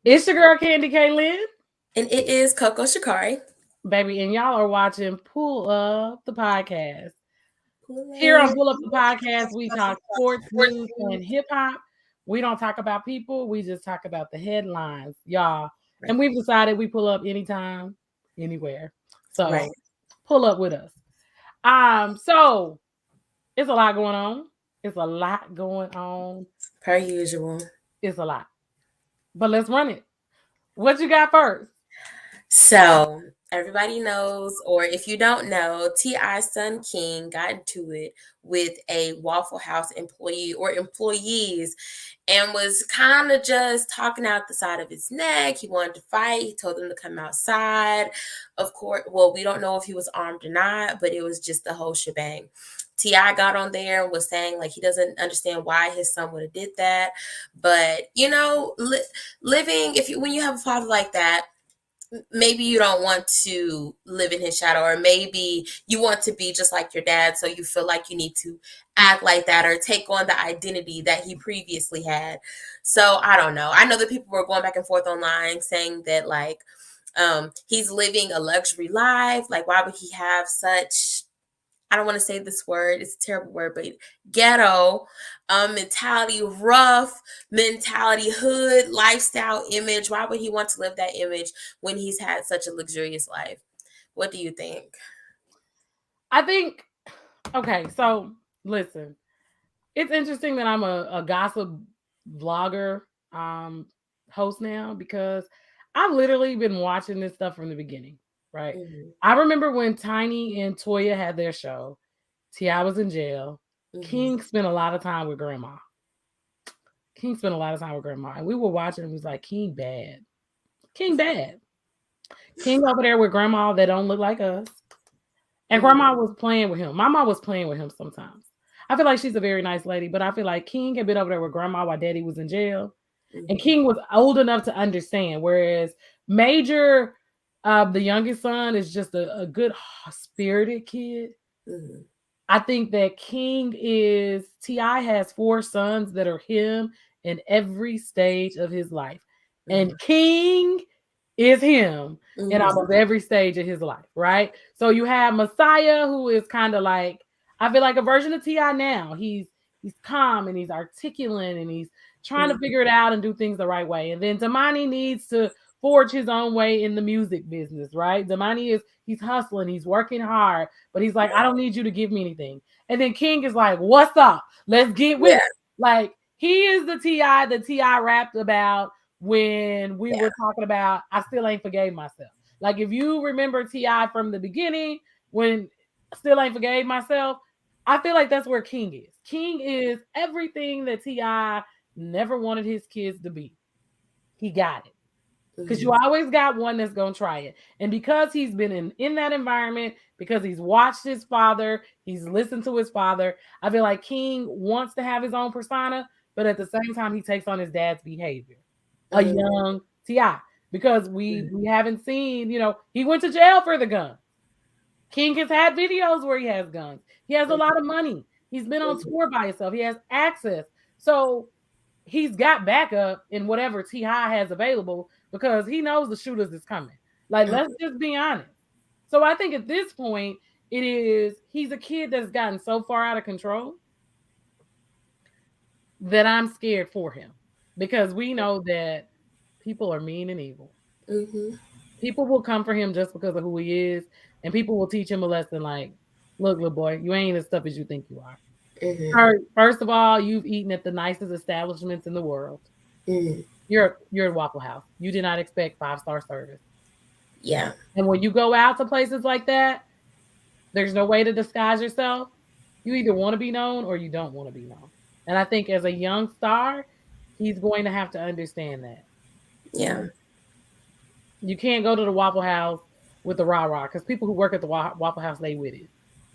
It's your girl Candy K. Lynn, And it is Coco Shikari. baby, and y'all are watching Pull Up the Podcast. Here on Pull Pull Up the Podcast, we talk sports, news, and hip hop. We don't talk about people, we just talk about the headlines, y'all. And we've decided we pull up anytime, anywhere. So Right. pull up with us. So it's a lot going on. It's a lot going on. Per usual. It's a lot. But let's run it. What you got first? So, everybody knows, or if you don't know, T.I.'s son King got into it with a Waffle House employee or employees and was kind of just talking out the side of his neck. He wanted to fight. He told them to come outside. Of course, well, we don't know if he was armed or not, but it was just the whole shebang. T.I. got on there and was saying like he doesn't understand why his son would have did that. But, living, when you have a father like that, maybe you don't want to live in his shadow, or maybe you want to be just like your dad, so you feel like you need to act like that or take on the identity that he previously had. So I don't know. I know that people were going back and forth online saying that like he's living a luxury life. Like, why would he have such, I don't want to say this word, it's a terrible word, but ghetto mentality, rough mentality, hood lifestyle image. Why would he want to live that image when he's had such a luxurious life? What do you think? I think, okay, so listen, it's interesting that I'm a gossip vlogger host now because I've literally been watching this stuff from the beginning, right? Mm-hmm. I remember when Tiny and Toya had their show, T.I. was in jail. Mm-hmm. King spent a lot of time with grandma. King spent a lot of time with grandma. And we were watching and it was like, King bad. King bad. King over there with grandma that don't look like us. And Mm-hmm. grandma was playing with him. My mom was playing with him sometimes. I feel like she's a very nice lady, but I feel like King had been over there with grandma while daddy was in jail. And Mm-hmm. King was old enough to understand. Whereas Major, the youngest son, is just a good spirited kid. Mm-hmm. I think that King is T.I. has four sons that are him in every stage of his life. And King is him in Mm-hmm. almost every stage of his life, right? So you have Messiah, who is kind of like, I feel like a version of T.I. now. He's calm and he's articulate and he's trying to figure it out and do things the right way. And then Damani needs to forge his own way in the music business, right? Damani is he's hustling, he's working hard, but he's like, I don't need you to give me anything. And then King is like, what's up? Let's get with Yeah. it. Like he is the T.I. that T.I. rapped about when we Yeah. were talking about I still ain't forgave myself. Like if you remember T.I. from the beginning when still ain't forgave myself, I feel like that's where King is. King is everything that T.I. never wanted his kids to be. He got it. Because you Mm-hmm. always got one that's gonna try it. And because he's been in that environment, because he's watched his father, he's listened to his father, I feel like King wants to have his own persona, but at the same time, he takes on his dad's behavior. A young T.I. Because we haven't seen, he went to jail for the gun. King has had videos where he has guns. He has a lot of money. He's been on tour by himself. He has access. So he's got backup in whatever T.I. has available because he knows the shooters is coming. Like, let's just be honest. So I think at this point, he's a kid that's gotten so far out of control that I'm scared for him because we know that people are mean and evil. Mm-hmm. People will come for him just because of who he is, and people will teach him a lesson like, look, little boy, you ain't as tough as you think you are. Mm-hmm. First of all, you've eaten at the nicest establishments in the world. Mm-hmm. You're at Waffle House. You did not expect 5-star service. Yeah. And when you go out to places like that, there's no way to disguise yourself. You either want to be known or you don't want to be known. And I think as a young star, he's going to have to understand that. Yeah. You can't go to the Waffle House with the rah rah because people who work at the Waffle House, they with it.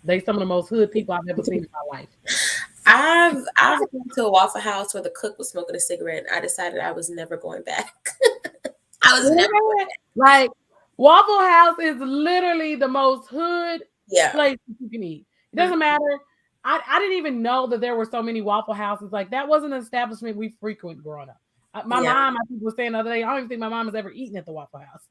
They some of the most hood people I've ever seen in my life. I've been to a Waffle House where the cook was smoking a cigarette, and I decided I was never going back. I was never going back. Like Waffle House is literally the most hood Yeah. place you can eat. It doesn't matter. I didn't even know that there were so many Waffle Houses. Like that wasn't an establishment we frequent growing up. My mom, I think, was saying the other day, I don't even think my mom has ever eaten at the Waffle House.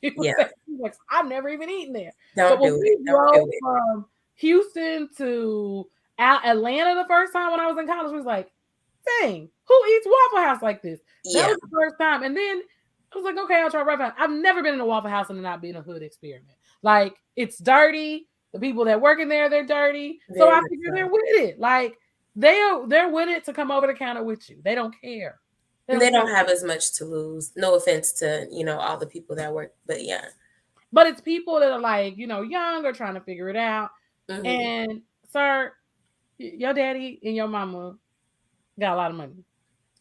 She was Yeah. saying, she was like, I've never even eaten there. But Don't when do it. we Don't do drove it. from Houston to Atlanta the first time when I was in college, we was like, dang, who eats Waffle House like this? That Yeah. was the first time. And then I was like, okay, I'll try Waffle House. I've never been in a Waffle House and it not being a hood experiment. Like, it's dirty. The people that work in there, they're dirty. So Very I much figure so. they're with it. Like, they're with it to come over the counter with you. They don't care. They don't They care. don't have as much to lose. No offense to, all the people that work, but yeah. But it's people that are like, young or trying to figure it out. Hmm. And sir, your daddy and your mama got a lot of money.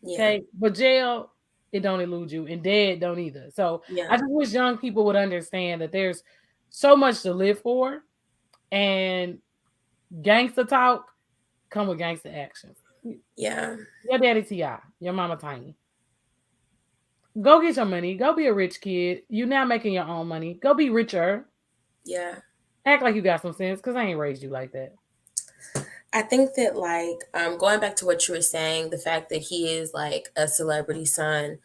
Yeah. Okay. But jail, it don't elude you, and dead don't either. So I Yeah. just wish young people would understand that there's so much to live for, and gangster talk come with gangster actions. Yeah. Your daddy T.I., your mama Tiny. Go get your money. Go be a rich kid. You now making your own money. Go be richer. Yeah. Act like you got some sense, because I ain't raised you like that. I think that, like, going back to what you were saying, the fact that he is like a celebrity son,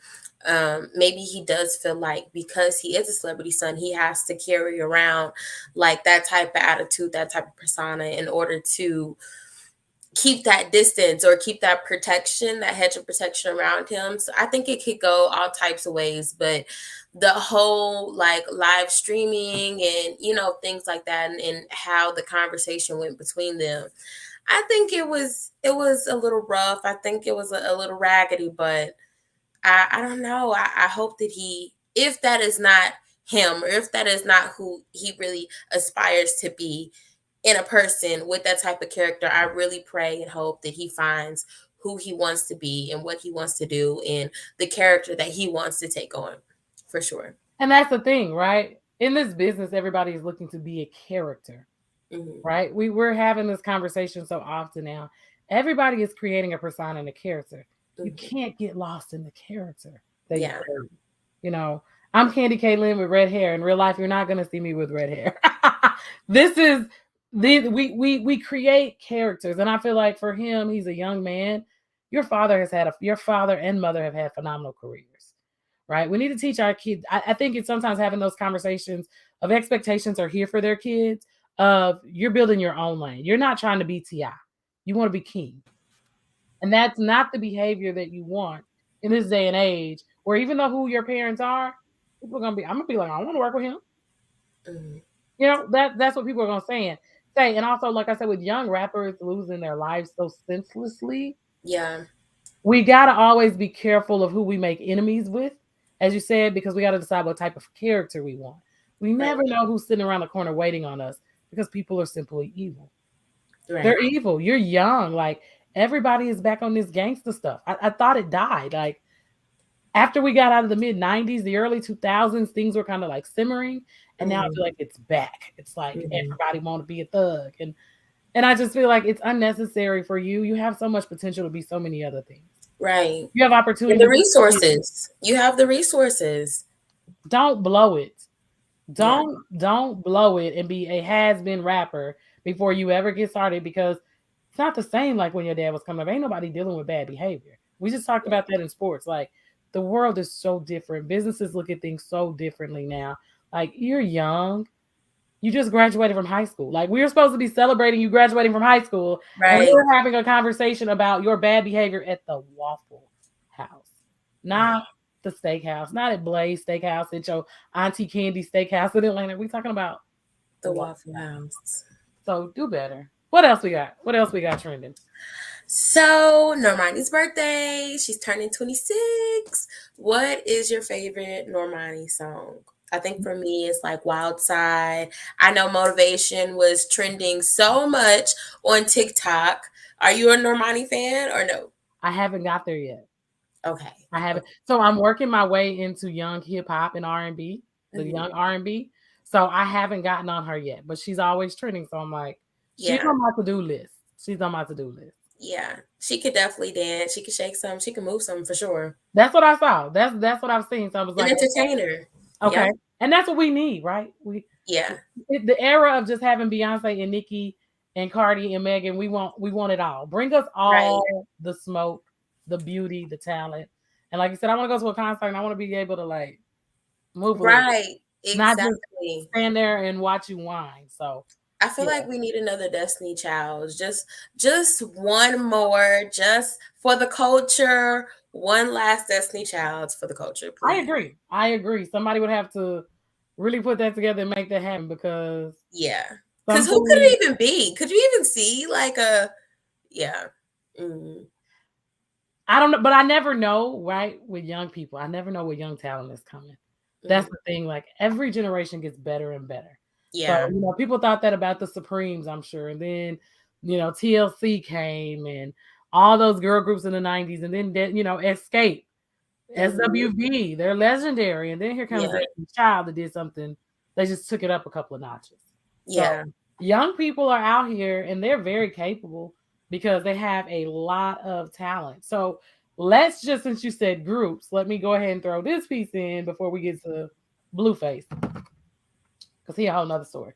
maybe he does feel like because he is a celebrity son, he has to carry around like that type of attitude, that type of persona in order to keep that distance or keep that protection, that hedge of protection around him. So I think it could go all types of ways, but the whole like live streaming and things like that, and how the conversation went between them, I think it was a little rough. I think it was a little raggedy, but I don't know. I hope that if that is not him, or if that is not who he really aspires to be in a person with that type of character, I really pray and hope that he finds who he wants to be and what he wants to do and the character that he wants to take on, for sure. And that's the thing, right? In this business, everybody is looking to be a character, Hmm. right? We're having this conversation so often now. Everybody is creating a persona and a character. You Hmm. can't get lost in the character that you Yeah. create. You know, I'm Candy Caitlin with red hair. In real life, you're not gonna see me with red hair. This is we create characters, and I feel like for him, he's a young man. Your father and mother have had phenomenal careers, right? We need to teach our kids. I think it's sometimes having those conversations of expectations are here for their kids. Of you're building your own lane. You're not trying to be Ti. You want to be king, and that's not the behavior that you want in this day and age. Where even though who your parents are, people are gonna be. I'm gonna be like, I want to work with him. Hmm. That's what people are gonna say. And also, like I said, with young rappers losing their lives so senselessly, Yeah. we gotta always be careful of who we make enemies with, as you said, because we gotta decide what type of character we want. We Right. never know who's sitting around the corner waiting on us, because people are simply evil. Right. They're evil. You're young. Like, everybody is back on this gangster stuff. I thought it died. Like, after we got out of the mid 90s, the early 2000s, things were kind of like simmering. And now I Hmm. feel like it's back. It's like Hmm. everybody want to be a thug. And I just feel like it's unnecessary for you. You have so much potential to be so many other things. Right. You have And opportunity the to be, resources. You have the resources. don't blow it. Yeah. Don't blow it and be a has-been rapper before you ever get started, because it's not the same like when your dad was coming up. Ain't nobody dealing with bad behavior. We just talked Yeah. about that in sports. Like, the world is so different. Businesses look at things so differently now. Like, you're young. You just graduated from high school. Like, we were supposed to be celebrating you graduating from high school, and we Right. were having a conversation about your bad behavior at the Waffle House, not the steakhouse, not at Blaze Steakhouse, at your Auntie Candy Steakhouse in Atlanta. We talking about the The Waffle Waffle House. House. So do better. What else we got? What else we got trending? So, Normani's birthday. She's turning 26. What is your favorite Normani song? I think for me, it's like Wild Side. I know Motivation was trending so much on TikTok. Are you a Normani fan or no? I haven't got there yet. Okay. I haven't. Okay. So I'm working my way into young hip hop and R&B, the Hmm. young R&B. So I haven't gotten on her yet, but she's always trending. So I'm like, she's Yeah. on my to-do list. She's on my to-do list. Yeah. She could definitely dance. She could shake some. She could move some for sure. That's what I saw. That's what I've seen. So I was An like, entertainer. okay. Yep. And that's what we need, right? Yeah. The era of just having Beyonce and Nicki and Cardi and Megan, we want it all. Bring us Right. all the smoke, the beauty, the talent. And like you said, I want to go to a concert and I want to be able to like move a little bit, Right. not just Exactly. stand there and watch you whine. So I feel yeah, like we need another Destiny Child. Just one more, just for the culture. One last Destiny Child for the culture, I please. agree. I agree. Somebody would have to really put that together and make that happen because Yeah. Cause some who could queen, it even be? Could you even see like a yeah. Mm, I don't know, but I never know, right? With young people, I never know what young talent is coming. That's mm, the thing. Like every generation gets better and better. So, yeah. people thought that about the Supremes, I'm sure. And then, TLC came and all those girl groups in the 90s. And then, Escape, Hmm. SWV, they're legendary. And then here comes Yeah. that child that did something. They just took it up a couple of notches. So, Yeah. young people are out here and they're very capable because they have a lot of talent. So, let's just, since you said groups, let me go ahead and throw this piece in before we get to Blueface because he a whole nother story.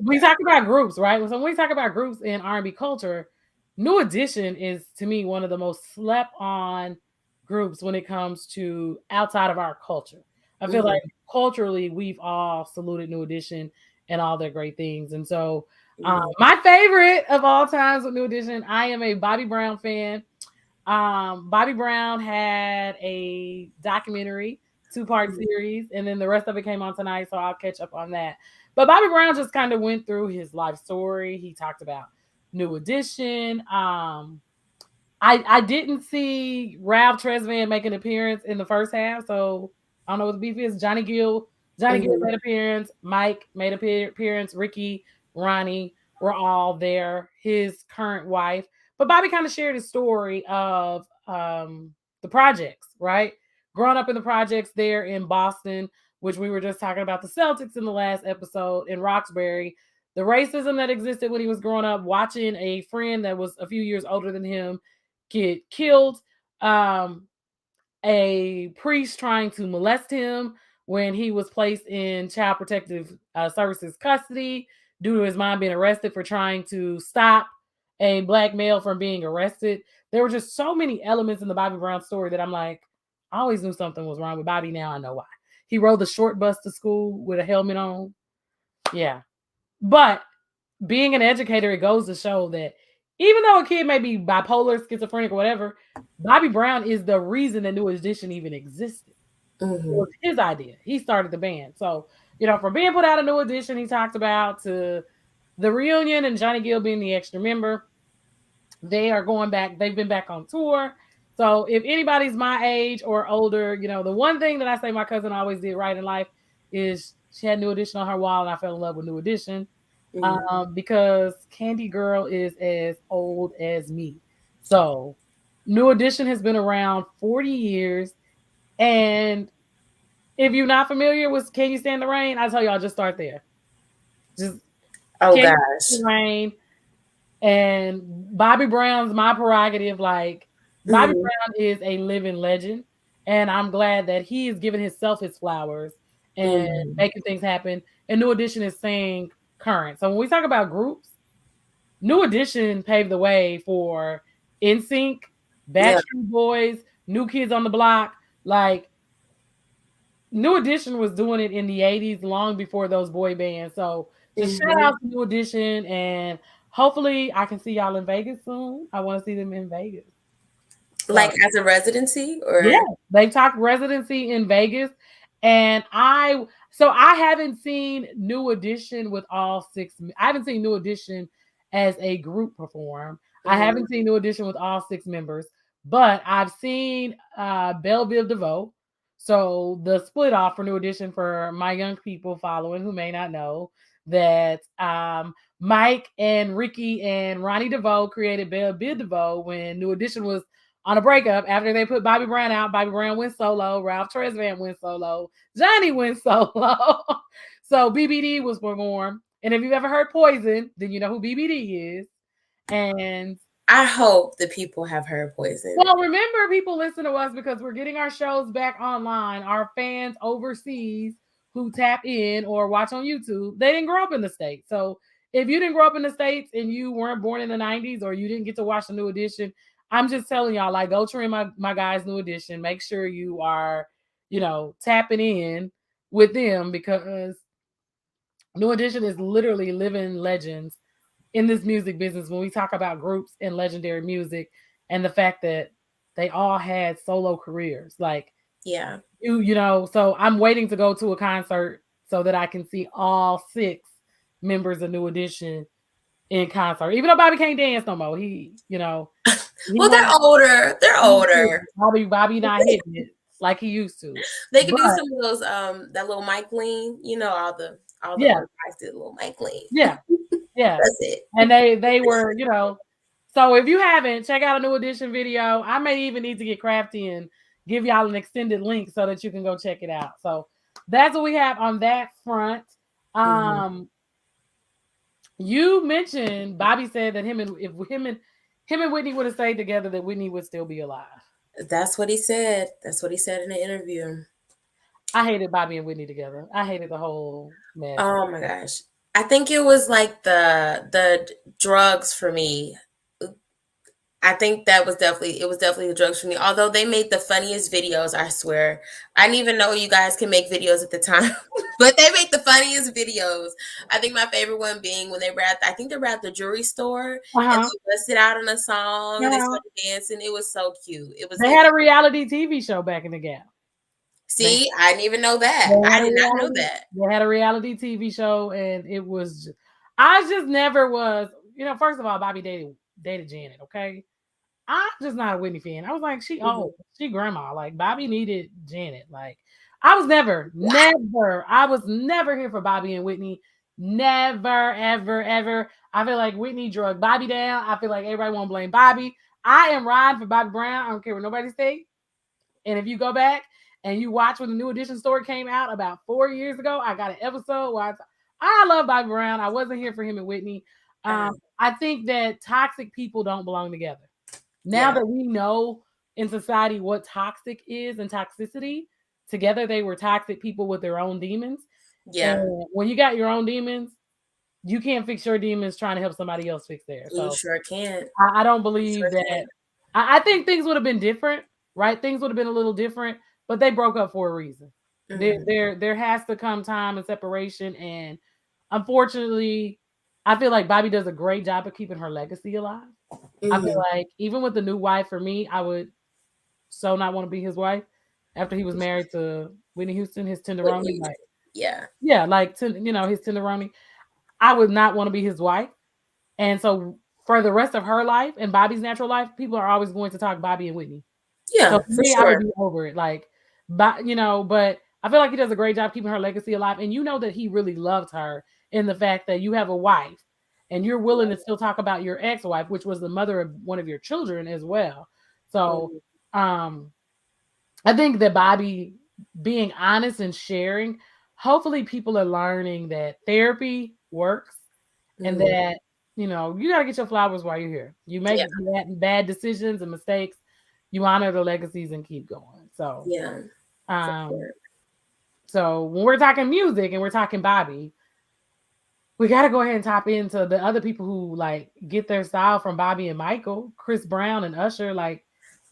We talk about groups, right? So when we talk about groups in R&B culture, New Edition is to me one of the most slept on groups when it comes to outside of our culture. I feel like Hmm. culturally we've all saluted New Edition and all their great things. And so Hmm. my favorite of all times with New Edition, I am a Bobby Brown fan. Bobby Brown had a documentary, two-part series, and then the rest of it came on tonight, so I'll catch up on that. But Bobby Brown just kind of went through his life story. He talked about New Edition. I didn't see Ralph Tresvant make an appearance in the first half, so I don't know what the beef is. Johnny Gill Hmm. made appearance. Mike made appearance. Ricky, Ronnie were all there. His current wife, but Bobby kind of shared his story of the projects, right? Growing up in the projects there in Boston, which we were just talking about the Celtics in the last episode in Roxbury. The racism that existed when he was growing up, watching a friend that was a few years older than him get killed. Um, a priest trying to molest him when he was placed in Child Protective Services custody due to his mom being arrested for trying to stop a black male from being arrested. There were just so many elements in the Bobby Brown story that I'm like, I always knew something was wrong with Bobby. Now I know why. He rode the short bus to school with a helmet on. Yeah. But being an educator, it goes to show that even though a kid may be bipolar, schizophrenic, or whatever, Bobby Brown is the reason the New Edition even existed. It Hmm. was his idea. He started the band. So, from being put out a New Edition, he talked about to the reunion and Johnny Gill being the extra member. They are going back. They've been back on tour. So if anybody's my age or older, the one thing that I say my cousin always did right in life is she had New Edition on her wall, and I fell in love with New Edition Hmm. because Candy Girl is as old as me. So New Edition has been around 40 years. And if you're not familiar with Can You Stand the Rain, I tell y'all just start there. Just Oh Can You Stand gosh. the Rain and Bobby Brown's my prerogative. Like Bobby Hmm. Brown is a living legend, and I'm glad that he is giving himself his flowers and Hmm. making things happen. And New Edition is staying current. So when we talk about groups, New Edition paved the way for NSYNC, Yeah. Backstreet Boys, New Kids on the Block. Like New Edition was doing it in the 80s long before those boy bands. So just shout Hmm. out to New Edition and hopefully I can see y'all in Vegas soon. I want to see them in Vegas. So Like as a residency yeah, or they talked residency in Vegas. And I haven't seen New Edition with all six. I haven't seen New Edition as a group perform. I hmm. haven't seen New Edition with all six members, but I've seen Belleville DeVoe. So the split off for New Edition for my young people following who may not know that Mike and Ricky and Ronnie DeVoe created Belleville DeVoe when New Edition was on a breakup after they put Bobby Brown out. Bobby Brown went solo. Ralph Tresvant went solo. Johnny went solo. So BBD was formed. And if you've ever heard Poison, then you know who BBD is. And I hope the people have heard Poison. well, remember, people listen to us because we're getting our shows back online. Our fans overseas who tap in or watch on YouTube, they didn't grow up in the States. So if you didn't grow up in the States and you weren't born in the 90s or you didn't get to watch the New Edition, I'm just telling y'all, like, go trim my guys' New Edition. Make sure you are, tapping in with them because New Edition is literally living legends in this music business when we talk about groups and legendary music and the fact that they all had solo careers. Like, Yeah. so I'm waiting to go to a concert so that I can see all 6 members of New Edition in concert. Even though Bobby can't dance no more, he Well, they're won't. older. They're older. Bobby not hitting it like he used to. They could But do some of those that little mic lean. All the yeah, old guys did a little mic lean. yeah, yeah. That's it. And they were, so if you haven't, check out a New Edition video. I may even need to get crafty and give y'all an extended link so that you can go check it out. So that's what we have on that front. You mentioned Bobby said that him and Whitney would have stayed together, that Whitney would still be alive. That's what he said. That's what he said in the interview. I hated Bobby and Whitney together. I hated the whole mess. Oh my gosh. I think it was like the drugs for me. I think it was definitely the drugs for me. Although they made the funniest videos, I swear. I didn't even know you guys can make videos at the time, but they made the funniest videos. I think my favorite one being when they were at the jewelry store and they busted out on a song and they started dancing. It was so cute. They had a reality TV show back in the Gap. See, I didn't even know that. I did not know that. They had a reality TV show, and it was I just never was, first of all, Bobby dated Janet, okay? I'm just not a Whitney fan. I was like, she old, she grandma. Like, Bobby needed Janet. Like, I was never here for Bobby and Whitney. Never, ever, ever. I feel like Whitney drugged Bobby down. I feel like everybody want to blame Bobby. I am riding for Bobby Brown. I don't care what nobody say. And if you go back and you watch when the New Edition story came out about 4 years ago, I got an episode where I love Bobby Brown. I wasn't here for him and Whitney. I think that toxic people don't belong together. Now that we know in society what toxic is and toxicity, together they were toxic people with their own demons. Yeah. And when you got your own demons, you can't fix your demons trying to help somebody else fix theirs. So you sure can't. I don't believe that. I think things would have been different, right? Things would have been a little different, but they broke up for a reason. There has to come time and separation, and unfortunately, I feel like Bobby does a great job of keeping her legacy alive. I feel like even with the new wife, for me, I would so not want to be his wife after he was married to Whitney Houston, his tenderoni. Like, like his tenderoni. I would not want to be his wife, and so for the rest of her life and Bobby's natural life, people are always going to talk Bobby and Whitney. Yeah, so for me, I would be over it. Like, but I feel like he does a great job keeping her legacy alive, and that he really loved her in the fact that you have a wife and you're willing to still talk about your ex-wife, which was the mother of one of your children as well. So I think that Bobby being honest and sharing, hopefully people are learning that therapy works and that, you got to get your flowers while you're here. You make bad decisions and mistakes, you honor the legacies and keep going. So, so when we're talking music and we're talking Bobby, we got to go ahead and tap into the other people who like get their style from Bobby and Michael, Chris Brown and Usher. Like,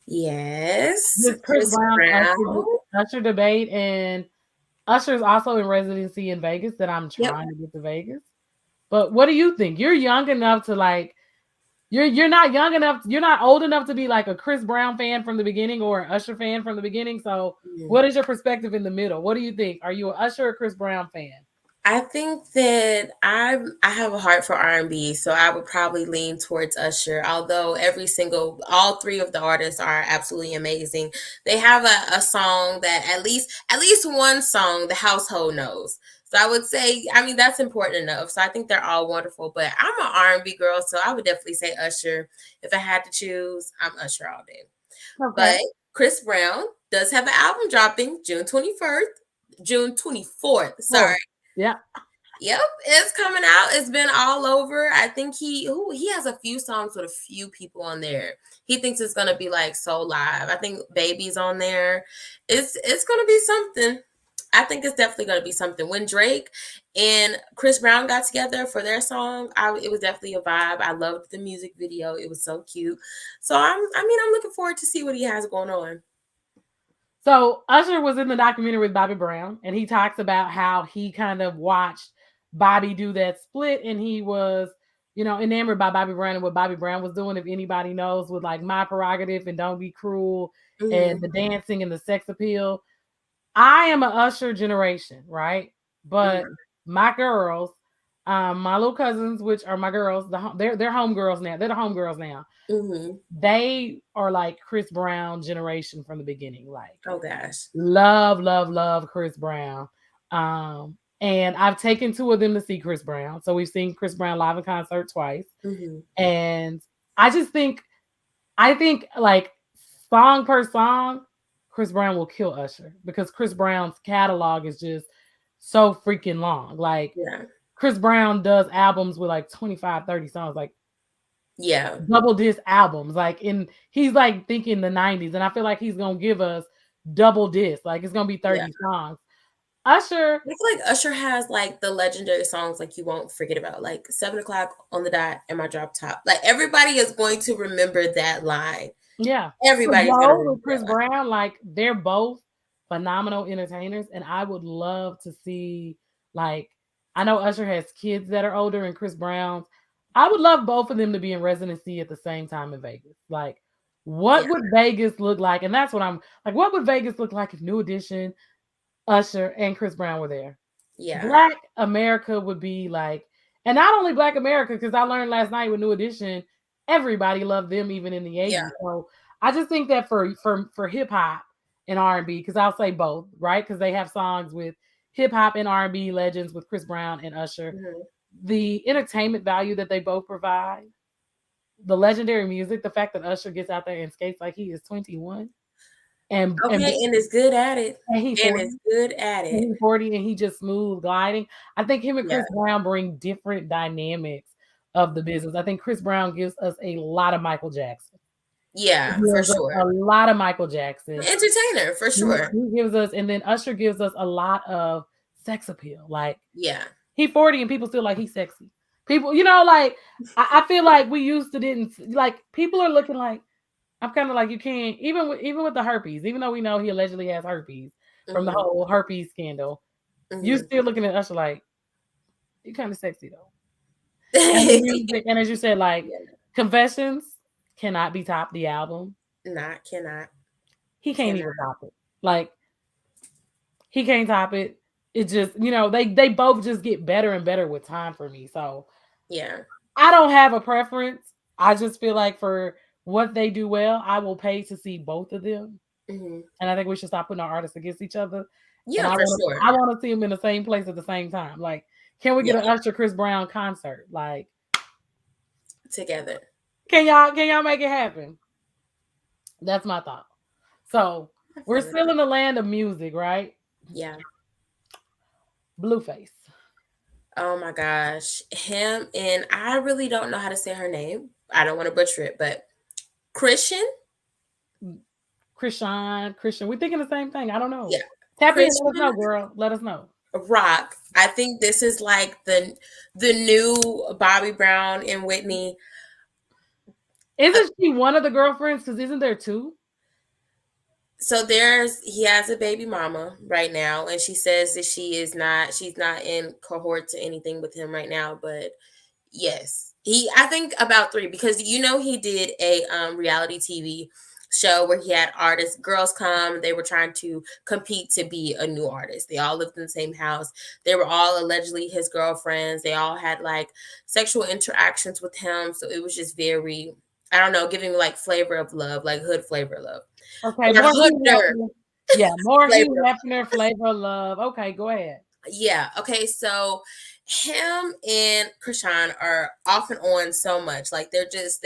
Chris Brown. Usher debate, and Usher's also in residency in Vegas that I'm trying to get to Vegas. But what do you think? You're young enough to like, you're not young enough, you're not old enough to be like a Chris Brown fan from the beginning or an Usher fan from the beginning. So what is your perspective in the middle? What do you think? Are you an Usher or Chris Brown fan? I think that I have a heart for R&B, so I would probably lean towards Usher. Although all 3 of the artists are absolutely amazing. They have a song that at least one song the household knows. So I would say, that's important enough. So I think they're all wonderful. But I'm an R&B girl, so I would definitely say Usher. If I had to choose, I'm Usher all day. Okay. But Chris Brown does have an album dropping June 24th. Sorry. Yeah. Yep, it's coming out. It's been all over. I think he has a few songs with a few people on there. He thinks it's gonna be like so live. I think Baby's on there. It's gonna be something. I think it's definitely going to be something. When Drake and Chris Brown got together for their song, it was definitely a vibe. I loved the music video. It was so cute. So I'm looking forward to see what he has going on. So Usher was in the documentary with Bobby Brown, and he talks about how he kind of watched Bobby do that split, and he was, enamored by Bobby Brown and what Bobby Brown was doing. If anybody knows, with like My Prerogative and Don't Be Cruel and the dancing and the sex appeal. I am a Usher generation, right? But my girls, my little cousins, which are my girls, they're homegirls now. They're the homegirls now. They are like Chris Brown generation from the beginning. Like, oh gosh, love Chris Brown. And I've taken two of them to see Chris Brown. So we've seen Chris Brown live in concert twice. And I think like song per song, Chris Brown will kill Usher because Chris Brown's catalog is just so freaking long. Like, Chris Brown does albums with like 25, 30 songs, like double disc albums. Like, he's like thinking the 90s, and I feel like he's gonna give us double disc. Like, it's gonna be 30 songs. Usher, I feel like Usher has like the legendary songs like you won't forget about, like 7 o'clock on the dot and my drop top. Like, everybody is going to remember that line. Yeah. Everybody's so gonna remember with Chris Brown, like, they're both phenomenal entertainers, and I would love to see, like, I know Usher has kids that are older, and Chris Brown, I would love both of them to be in residency at the same time in Vegas. Like, what would Vegas look like? And that's what I'm like, what would Vegas look like if New Edition, Usher, and Chris Brown were there? Black America would be like, and not only Black America, because I learned last night with New Edition, everybody loved them even in the 80s. So I just think that for hip hop and R&B, because I'll say both, right? Because they have songs with hip hop and R&B legends with Chris Brown and Usher. The entertainment value that they both provide, the legendary music, the fact that Usher gets out there and skates like he is 21. And is good at it. And he's 40 and he just smooth gliding. I think him and Chris Brown bring different dynamics of the business. I think Chris Brown gives us a lot of Michael Jackson. Yeah, for sure. A lot of Michael Jackson. Entertainer, for sure. He gives us, and then Usher gives us a lot of sex appeal. Like, he 40 and people still like he's sexy. People, like, I feel like we used to didn't, like, people are looking like, I'm kind of like, you can't, even with the herpes, even though we know he allegedly has herpes from the whole herpes scandal, you're still looking at Usher like, you're kind of sexy though. And as you said, like, Confessions cannot be topped, the album. Cannot. He can't even top it. Like, he can't top it. It just, they both just get better and better with time for me. So I don't have a preference. I just feel like for what they do well, I will pay to see both of them. And I think we should stop putting our artists against each other. Yeah, and for sure. I want to see them in the same place at the same time. Like, can we get an Usher Chris Brown concert? Like, together. Can y'all make it happen? That's my thought. So we're still in the land of music, right? Yeah. Blueface. Oh my gosh. Him, and I really don't know how to say her name. I don't want to butcher it, but Chrisean. We're thinking the same thing. I don't know. Yeah. Tap in, let us know, girl. Let us know. Rock. I think this is like the new Bobby Brown and Whitney. Isn't she one of the girlfriends? Because isn't there two? So he has a baby mama right now, and she says that she's not in cohort to anything with him right now, but yes. I think about 3, because he did a reality TV show where he had artists, girls come, they were trying to compete to be a new artist. They all lived in the same house. They were all allegedly his girlfriends. They all had like sexual interactions with him. So it was just very, I don't know, giving like flavor of love, like hood flavor of love. Okay, more Hugh Hefner, flavor of love. Okay, go ahead. Yeah. Okay. So him and Chrisean are off and on so much. Like, they just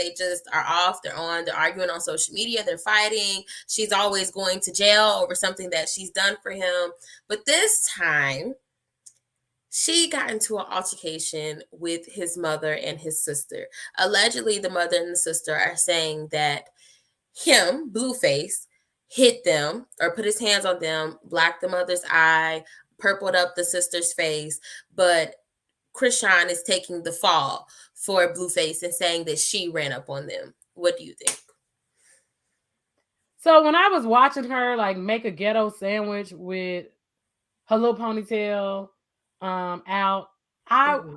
are off. They're on. They're arguing on social media. They're fighting. She's always going to jail over something that she's done for him. But this time, she got into an altercation with his mother and his sister. Allegedly, the mother and the sister are saying that him, Blueface, hit them or put his hands on them, blacked the mother's eye, purpled up the sister's face, but Chrisean is taking the fall for Blueface and saying that she ran up on them. What do you think? So when I was watching her like make a ghetto sandwich with her little ponytail out, I Mm-hmm.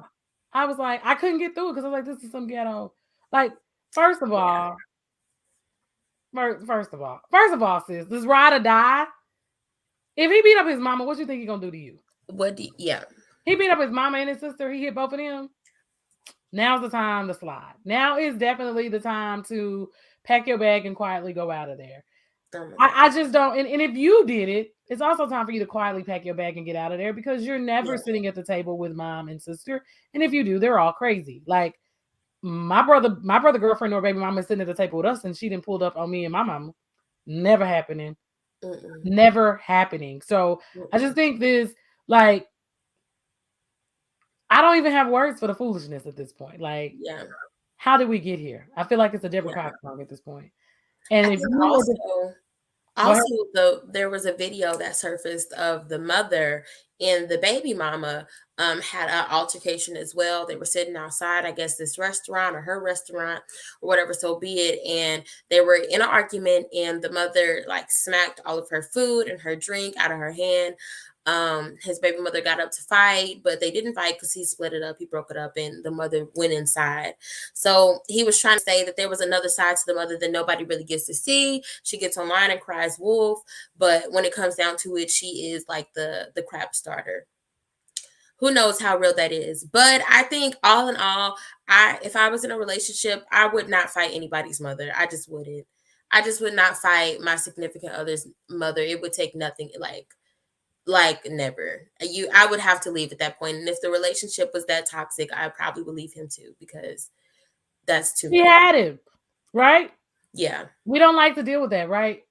I was like, I couldn't get through it because I was like, this is some ghetto. Like, first of Yeah. all, first of all, sis, this ride or die. If he beat up his mama, what you think he gonna do to you? What do you, yeah. He beat up his mama and his sister. He hit both of them. Now's the time to slide. Now is definitely the time to pack your bag and quietly go out of there. Oh my I God. just don't. And if you did it, it's also time for you to quietly pack your bag and get out of there because you're never Yeah. sitting at the table with mom and sister. And if you do, they're all crazy. Like my brother girlfriend or baby mama is sitting at the table with us and she didn't pulled up on me and my mama. Never happening. Mm-mm. Never happening. So I Mm-mm. just think this, like, I don't even have words for the foolishness at this point. Like, Yeah. how did we get here? I feel like it's a different Yeah. Pop song at this point. And I if think you were to go ahead. also there was a video that surfaced of the mother and the baby mama had an altercation as well. They were sitting outside, I guess this restaurant or her restaurant or whatever so be it, and they were in an argument and the mother like smacked all of her food and her drink out of her hand. His baby mother got up to fight, but they didn't fight because he split it up, he broke it up, and the mother went inside. So he was trying to say that there was another side to the mother that nobody really gets to see. She gets online and cries wolf, but when it comes down to it, she is like the crap starter. Who knows how real that is? But I think all in all, I if I was in a relationship, I would not fight anybody's mother. I just wouldn't. I just would not fight my significant other's mother. It would take nothing, like never. I would have to leave at that point. And if the relationship was that toxic, I probably would leave him too because that's too He much. had him, right? Yeah. We don't like to deal with that, right?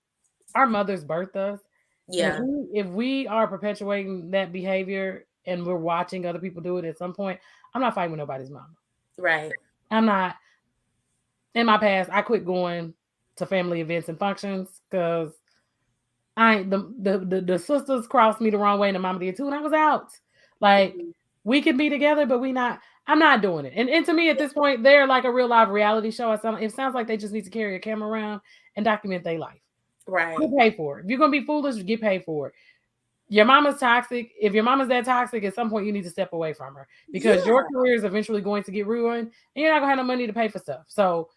Our mothers birthed us. And if Yeah. we are perpetuating that behavior and we're watching other people do it at some point, I'm not fighting with nobody's mama. Right. I'm not. In my past, I quit going to family events and functions because I the sisters crossed me the wrong way and the mama did too, and I was out. Like, Mhm. we can be together, but we not. I'm not doing it. And to me at this point, they're like a real live reality show. It sounds like they just need to carry a camera around and document their life. Right. Get paid for it. If you're gonna be foolish, get paid for it. Your mama's toxic. If your mama's that toxic, at some point you need to step away from her because your Yeah. career is eventually going to get ruined, and you're not gonna have no money to pay for stuff. So,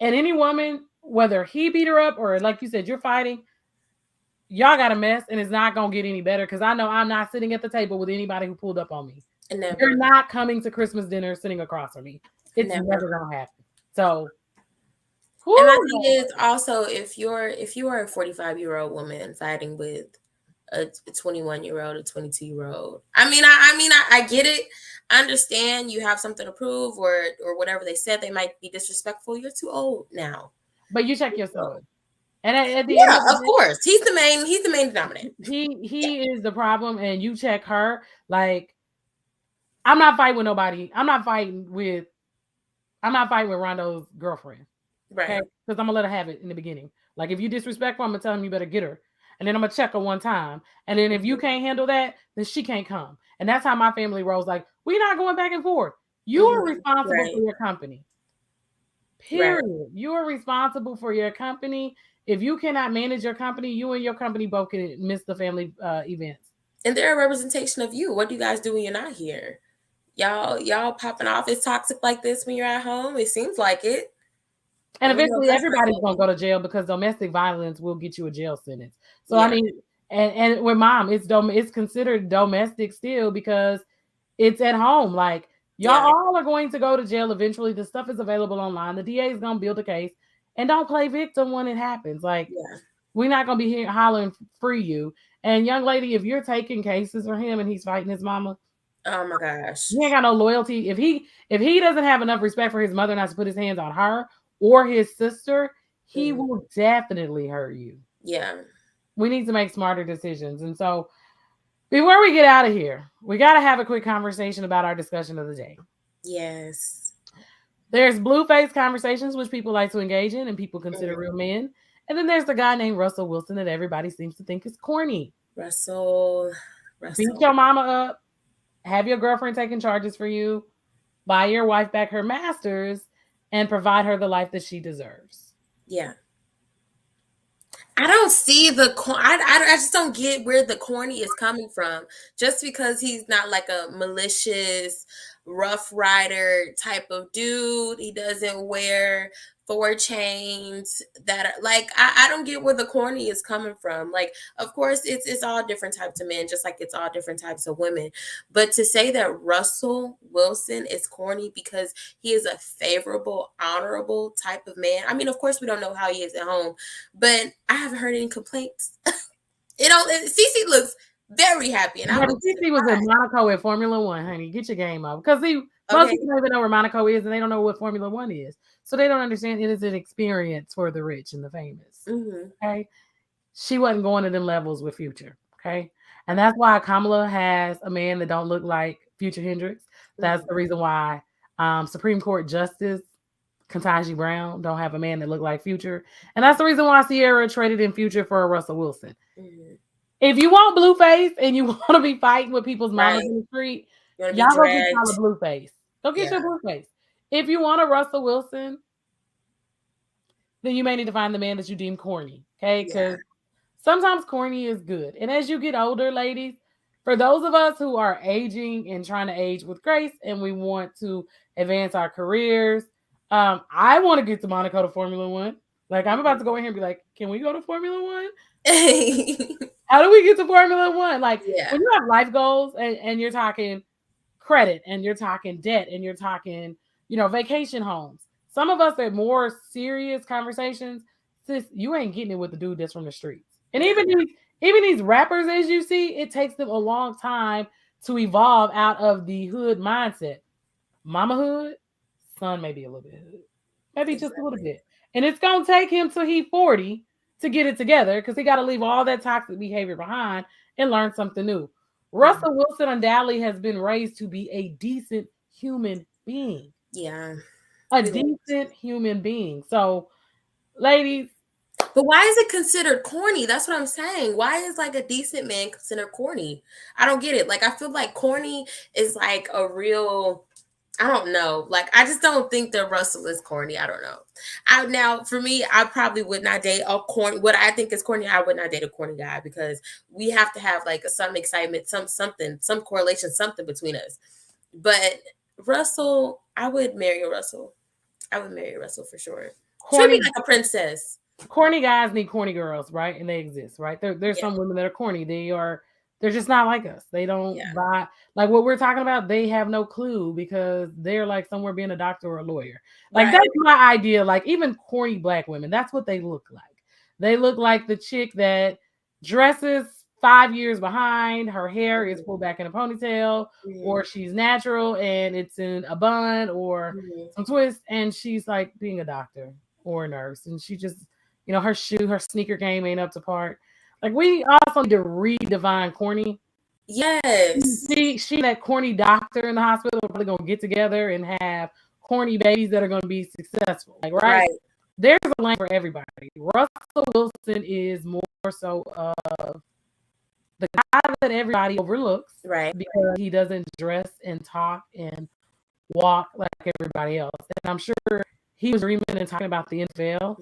and any woman, whether he beat her up or like you said, you're fighting, y'all got a mess, and it's not gonna get any better because I know I'm not sitting at the table with anybody who pulled up on me. You're Never. not coming to Christmas dinner sitting across from me. It's Never. never gonna happen. So, And my whew, thing is also if you are a 45-year-old woman fighting with a 21-year-old, a 22-year-old. I get it. I understand you have something to prove or whatever they said they might be disrespectful. You're too old now. but you check your So, son. And at the end yeah, of the of day, course. He's the main denominator. Yeah. he is the problem, and you check her. Like, I'm not fighting with nobody. I'm not fighting with Rondo's girlfriend. Okay, Right. because I'm gonna let her have it in the beginning. Like, if you disrespectful, I'm gonna tell him you better get her, and then I'm gonna check her one time, and then if you Mhm. can't handle that, then she can't come. And that's how my family rolls. Like, we're not going back and forth. You are Mhm. responsible for Right. your company. Right. Period. You are responsible for your company. If you cannot manage your company, you and your company both can miss the family events. And they're a representation of you. What do you guys do when you're not here? Y'all popping off is toxic like this when you're at home. It seems like it. And And we know eventually that's not everybody's gonna healthy. go to jail because domestic violence will get you a jail sentence. So I Yeah. mean, and with mom, it's considered domestic still because it's at home. Like, y'all Yeah. all are going to go to jail eventually. The stuff is available online. The DA is gonna build a case, and don't play victim when it happens. Like, Yeah. we're not gonna be here hollering free you. And young lady, if you're taking cases for him and he's fighting his mama, Oh my gosh. he ain't got no loyalty. If he doesn't have enough respect for his mother not to put his hands on her or his sister, he Mhm. will definitely hurt you. Yeah. We need to make smarter decisions. And so, before we get out of here, we got to have a quick conversation about our discussion of the day. Yes. There's Blueface conversations, which people like to engage in and people consider Mhm. real men. And then there's the guy named Russell Wilson that everybody seems to think is corny. Russell. Beat your mama up, have your girlfriend taking charges for you, buy your wife back her masters, and provide her the life that she deserves. Yeah. I don't see the I just don't get where the corny is coming from. Just because he's not like a malicious rough rider type of dude, he doesn't wear 4 chains that are like I don't get where the corny is coming from. Like, of course it's all different types of men, just like it's all different types of women. But to say that Russell Wilson is corny because he is a favorable, honorable type of man. I mean, of course we don't know how he is at home, but I haven't heard any complaints. CC looks very happy, and I was CC was in Monaco at Formula One, honey. Get your game up, because most people don't even know where Monaco is, and they don't know what Formula One is, so they don't understand it is an experience for the rich and the famous. Mm-hmm. Okay, she wasn't going to them levels with Future. Okay, and that's why Kamala has a man that don't look like Future Hendrix. That's the reason why Supreme Court Justice Ketanji Brown don't have a man that look like Future, and that's the reason why Sierra traded in Future for a Russell Wilson. Mm-hmm. If you want Blueface and you want to be fighting with people's mamas in the street, y'all go get y'all a Blueface. Go get your Blueface. If you want a Russell Wilson, then you may need to find the man that you deem corny. Okay, because sometimes corny is good. And as you get older, ladies, for those of us who are aging and trying to age with grace, and we want to advance our careers, I want to get to Monaco to Formula One. Like, I'm about to go in here and be like, can we go to Formula One? How do we get to Formula One? Like, when you have life goals and you're talking credit and you're talking debt and you're talking, vacation homes. Some of us are more serious conversations. Sis, you ain't getting it with the dude that's from the streets. And even these rappers, as you see, it takes them a long time to evolve out of the hood mindset. Mama hood, son maybe a little bit hood. Maybe just a little bit. And it's going to take him till he's 40 to get it together, because he got to leave all that toxic behavior behind and learn something new. Russell Wilson undoubtedly has been raised to be a decent human being. Yeah. A decent human being. So, ladies. But why is it considered corny? That's what I'm saying. Why is like a decent man considered corny? I don't get it. Like, I feel like corny is like a real, I don't know. Like, I just don't think that Russell is corny. I don't know. Now, for me, I probably would not date a corny. What I think is corny, I would not date a corny guy, because we have to have like some excitement, some correlation, something between us. But Russell, I would marry Russell. I would marry Russell for sure. She'll be like a princess. Corny guys need corny girls, right? And they exist, right? There's some women that are corny. They're just not like us. They don't buy like what we're talking about. They have no clue because they're like somewhere being a doctor or a lawyer. Like, that's my idea. Like, even corny black women, that's what they look like. They look like the chick that dresses 5 years behind. Her hair is pulled back in a ponytail, or she's natural and it's in a bun or some twist, and she's like being a doctor or a nurse, and she just, her sneaker game ain't up to par. Like, we also need to redefine corny. Yes. She that corny doctor in the hospital are probably gonna get together and have corny babies that are gonna be successful. Like, right? There's a lane for everybody. Russell Wilson is more so of the guy that everybody overlooks, right? Because he doesn't dress and talk and walk like everybody else. And I'm sure he was dreaming and talking about the NFL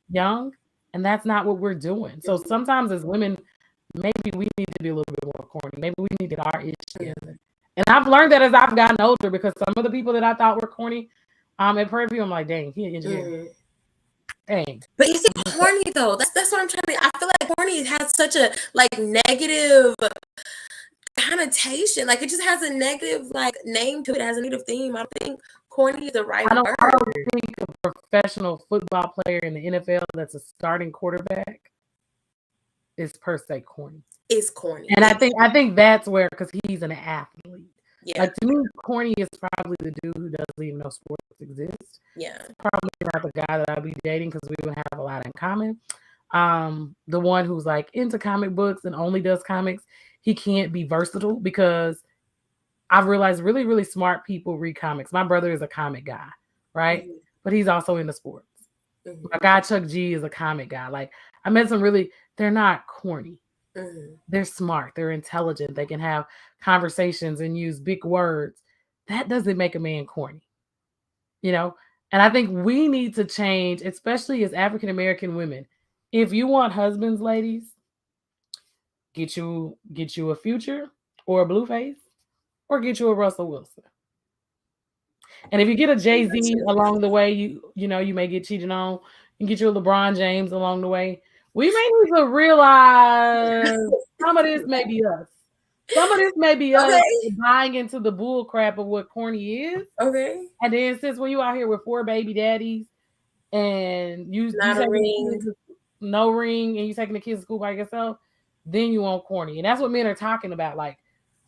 young, and that's not what we're doing. So sometimes as women, maybe we need to be a little bit more corny. Maybe we need to get our itch together. And I've learned that as I've gotten older, because some of the people that I thought were corny, at Prairie View, I'm like, dang, he an engineer. Dang. But you see, corny though, that's what I'm trying to. I feel like corny has such a like negative connotation. Like, it just has a negative like name to it. It has a negative theme. I don't think corny is the right word. I don't think a professional football player in the NFL that's a starting quarterback is per se corny. Is corny. And I think that's where, because he's an athlete. Yeah. Like, to me, corny is probably the dude who doesn't even know sports exist. Yeah. Probably not the guy that I'd be dating, because we would have a lot in common. The one who's like into comic books and only does comics, he can't be versatile, because I've realized really, really smart people read comics. My brother is a comic guy, right? But he's also into sports. My guy Chuck G is a comic guy. Like I met some really, they're not corny. They're smart. They're intelligent. They can have conversations and use big words. That doesn't make a man corny, you know? And I think we need to change, especially as African American women. If you want husbands, ladies, get you a Future or a Blueface or get you a Russell Wilson. And if you get a Jay-Z along the way, you may get cheated on. You get you a LeBron James along the way. We may need to realize some of this may be us. Some of this may be us buying into the bull crap of what corny is. Okay. And then since when you out here with 4 baby daddies and you Not a ring. no ring, and you taking the kids to school by yourself, then you want corny. And that's what men are talking about. Like,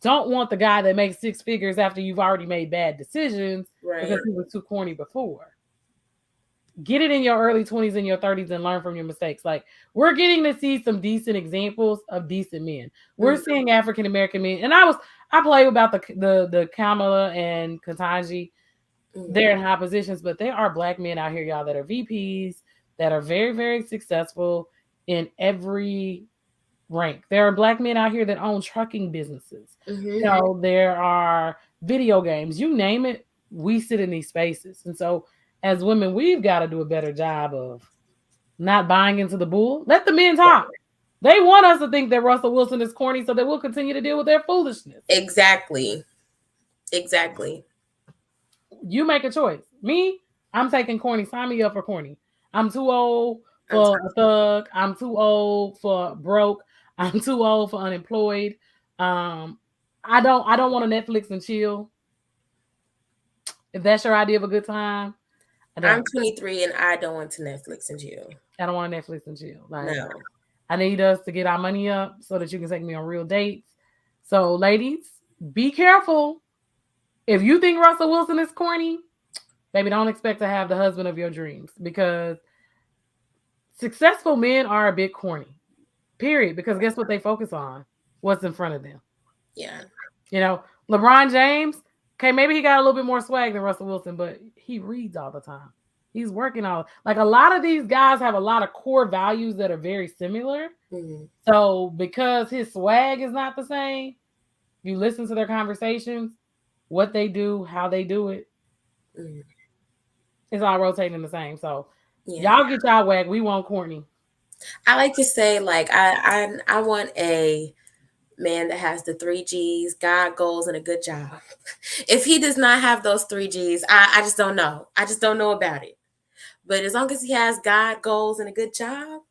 don't want the guy that makes 6 figures after you've already made bad decisions because he was too corny before. Get it in your early 20s and your 30s and learn from your mistakes. Like, we're getting to see some decent examples of decent men. We're seeing African American men. And I play about the Kamala and Ketanji. They're in high positions, but there are black men out here, y'all, that are VPs, that are very, very successful in every rank. There are black men out here that own trucking businesses. There are video games. You name it, we sit in these spaces. And so as women, we've got to do a better job of not buying into the bull. Let the men talk. They want us to think that Russell Wilson is corny so that we'll continue to deal with their foolishness. Exactly. You make a choice. Me, I'm taking corny. Sign me up for corny. I'm too old for a thug. I'm too old for broke. I'm too old for unemployed. I don't want to Netflix and chill. If that's your idea of a good time, I'm 23 and I don't want to Netflix and chill. I don't want to Netflix and chill. Like, no. I need us to get our money up so that you can take me on real dates. So, ladies, be careful. If you think Russell Wilson is corny, baby, don't expect to have the husband of your dreams, because successful men are a bit corny. Period. Because guess what they focus on? What's in front of them. Yeah. LeBron James, okay, maybe he got a little bit more swag than Russell Wilson, but he reads all the time. He's working like a lot of these guys have a lot of core values that are very similar. So because his swag is not the same, you listen to their conversations, what they do, how they do it, it's all rotating the same. So y'all get y'all wag. We want corny. I like to say, like, I want a man that has the 3 G's, God, goals, and a good job. If he does not have those 3 G's, I just don't know. I just don't know about it. But as long as he has God, goals, and a good job,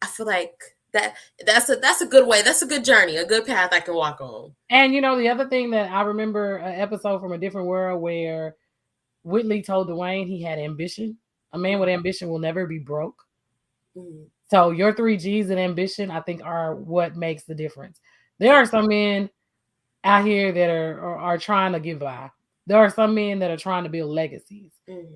I feel like that's a good way. That's a good journey, a good path I can walk on. And the other thing that I remember, an episode from A Different World where Whitley told Dwayne he had ambition. A man with ambition will never be broke. So your 3 G's and ambition, I think, are what makes the difference. There are some men out here that are trying to get by. There are some men that are trying to build legacies.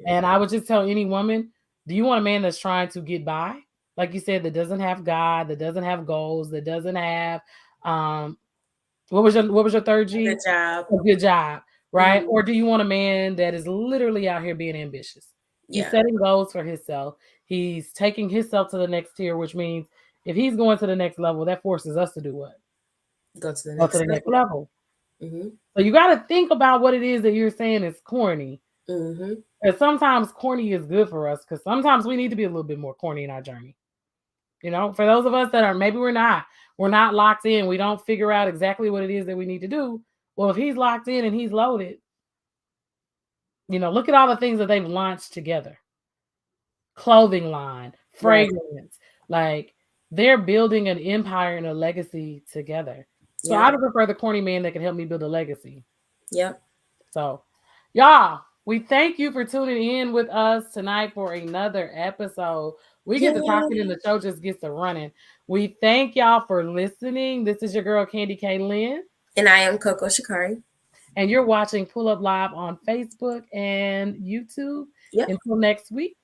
And I would just tell any woman, do you want a man that's trying to get by? Like you said, that doesn't have God, that doesn't have goals, that doesn't have what was your 3rd G? Good job. A good job, right? Or do you want a man that is literally out here being ambitious? He's setting goals for himself. He's taking himself to the next tier, which means if he's going to the next level, that forces us to do what? Go to the next level. So you got to think about what it is that you're saying is corny. And sometimes corny is good for us, because sometimes we need to be a little bit more corny in our journey. For those of us that are, maybe we're not locked in. We don't figure out exactly what it is that we need to do. Well, if he's locked in and he's loaded, look at all the things that they've launched together. Clothing line, fragrance, like they're building an empire and a legacy together. So I would prefer the corny man that can help me build a legacy. Yep. So, y'all, we thank you for tuning in with us tonight for another episode. We get to talking and the show just gets to running. We thank y'all for listening. This is your girl, Candy K. Lynn. And I am Coco Shikari. And you're watching Pull Up Live on Facebook and YouTube. Until next week.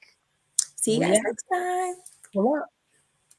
See you guys next time. Pull up.